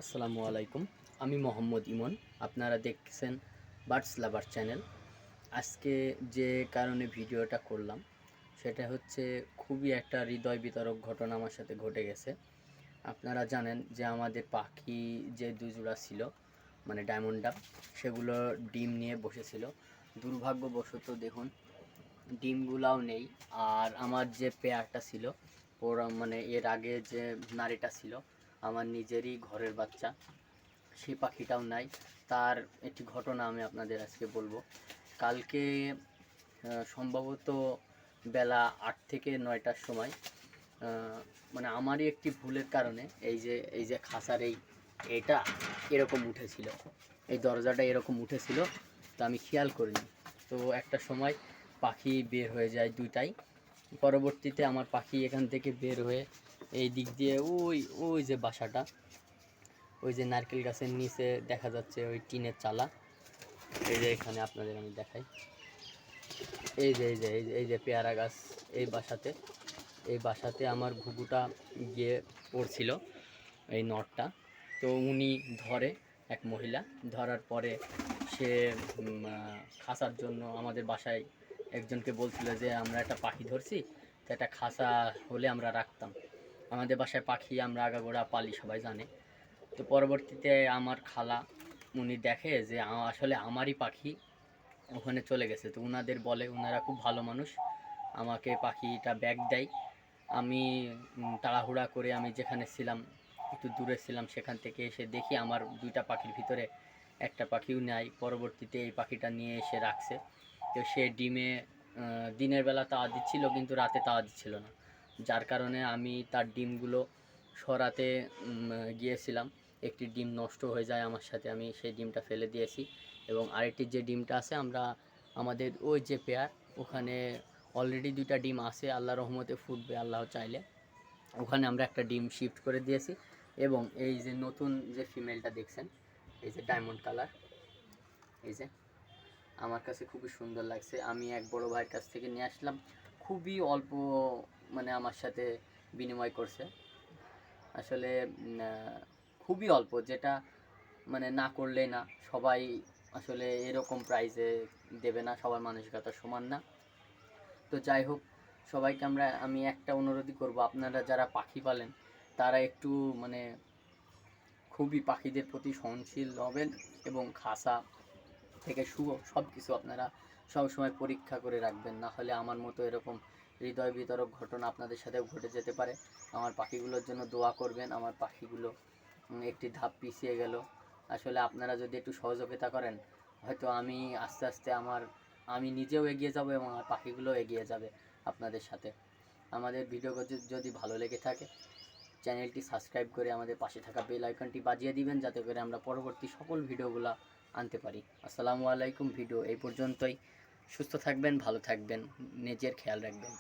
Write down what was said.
আসসালামু আলাইকুম। আমি মোহাম্মদ ইমন। আপনারা দেখছেন বার্ডস লাভার চ্যানেল। আজকে যে কারণে ভিডিওটা করলাম সেটা হচ্ছে খুবই একটা হৃদয় বিতরক ঘটনা আমার সাথে ঘটে গেছে। আপনারা জানেন যে আমাদের পাখি যে দুজোড়া ছিল মানে ডায়মন্ড ডাক, সেগুলো ডিম নিয়ে বসেছিল। দুর্ভাগ্যবশত দেখুন ডিমগুলাও নেই। আর আমার যে পেয়ারটা ছিল ওর মানে এর আগে যে নারীটা ছিল আমার নিজেরই ঘরের বাচ্চা, সেই পাখিটাও নাই। তার একটি ঘটনা আমি আপনাদের আজকে বলবো। কালকে সম্ভবত বেলা 8 থেকে 9টার সময় মানে আমারই একটি ভুলের কারণে এই যে খাঁচার এটা এরকম উঠেছিল, এই দরজাটা এরকম উঠেছিল, তো আমি খেয়াল করিনি। তো একটা সময় পাখি বের হয়ে যায় দুইটাই। পরবর্তীতে আমার পাখি এখান থেকে বের হয়ে এই দিক দিয়ে ওই ওই যে বাসাটা, ওই যে নারকেল গাছের নিচে দেখা যাচ্ছে ওই টিনের চালা, এই যে এখানে আপনাদের আমি দেখাই, এই যে পেয়ারা গাছ, এই বাসাতে আমার ঘুঘুটা গিয়ে পড়ছিল এই নটটা। তো উনি ধরে, এক মহিলা ধরার পরে সে খাঁচার জন্য আমাদের বাসায় একজনকে বলছিল যে আমরা একটা পাখি ধরছি, তো একটা খাঁচা হলে আমরা রাখতাম। আমাদের বাসায় পাখি আমরা আগাগোড়া পালি, সবাই জানে। তো পরবর্তীতে আমার খালা উনি দেখে যে আসলে আমারই পাখি ওখানে চলে গেছে। তো উনাদের বলে, উনারা খুব ভালো মানুষ, আমাকে পাখিটা ব্যাগ দেয়। আমি তাড়াহুড়া করে আমি যেখানে ছিলাম, একটু দূরে ছিলাম, সেখান থেকে এসে দেখি আমার দুইটা পাখির ভিতরে একটা পাখিও নেই। পরবর্তীতে এই পাখিটা নিয়ে এসে রাখছে। তো সে ডিমে দিনের বেলা তাওয়া দিচ্ছিল কিন্তু রাতে তাওয়া দিচ্ছিল না, যার কারণে আমি তার ডিমগুলো সরাতে গিয়েছিলাম। একটি ডিম নষ্ট হয়ে যায় আমার সাথে, আমি সেই ডিমটা ফেলে দিয়েছি। এবং আরেকটি যে ডিমটা আছে, আমরা আমাদের ওই যে পেয়ার, ওখানে অলরেডি দুইটা ডিম আছে, আল্লাহ রহমতে ফুটবে আল্লাহ চাইলে। ওখানে আমরা একটা ডিম শিফট করে দিয়েছি। এবং এই যে নতুন যে ফিমেলটা দেখছেন, এই যে ডায়মন্ড কালার, এই যে আমার কাছে খুবই সুন্দর লাগছে। আমি এক বড় ভাইয়ের কাছ থেকে নিয়ে আসলাম, খুবই অল্প মানে আমার সাথে বিনিময় করছে। আসলে খুবই অল্প, যেটা মানে না করলেই না। সবাই আসলে এরকম প্রাইজে দেবে না, সবার মানসিকতা সমান না। তো যাই হোক, সবাইকে আমি একটা অনুরোধই করব, আপনারা যারা পাখি পালেন তারা একটু মানে খুবই পাখিদের প্রতি সহনশীল হবেন এবং খাঁচা থেকে সব কিছু আপনারা সবসময় পরীক্ষা করে রাখবেন। না হলে আমার মতো এরকম হৃদয় বিতরক ঘটনা আপনাদের সাথেও ঘটে যেতে পারে। আমার পাখিগুলোর জন্য দোয়া করবেন। আমার পাখিগুলো একটি ধাপ পিছিয়ে গেল। আসলে আপনারা যদি একটু সহযোগিতা করেন, হয়তো আমি আস্তে আস্তে আমি নিজেও এগিয়ে যাব এবং আমার পাখিগুলোও এগিয়ে যাবে আপনাদের সাথে। আমাদের ভিডিও যদি ভালো লেগে থাকে, চ্যানেলটি সাবস্ক্রাইব করে আমাদের পাশে থাকা বেল আইকনটি বাজিয়ে দিবেন, যাতে করে আমরা পরবর্তী সকল ভিডিওগুলো আনতে পারি। আসসালামু আলাইকুম। ভিডিও এই পর্যন্তই। সুস্থ থাকবেন, ভালো থাকবেন, নিজের খেয়াল রাখবেন।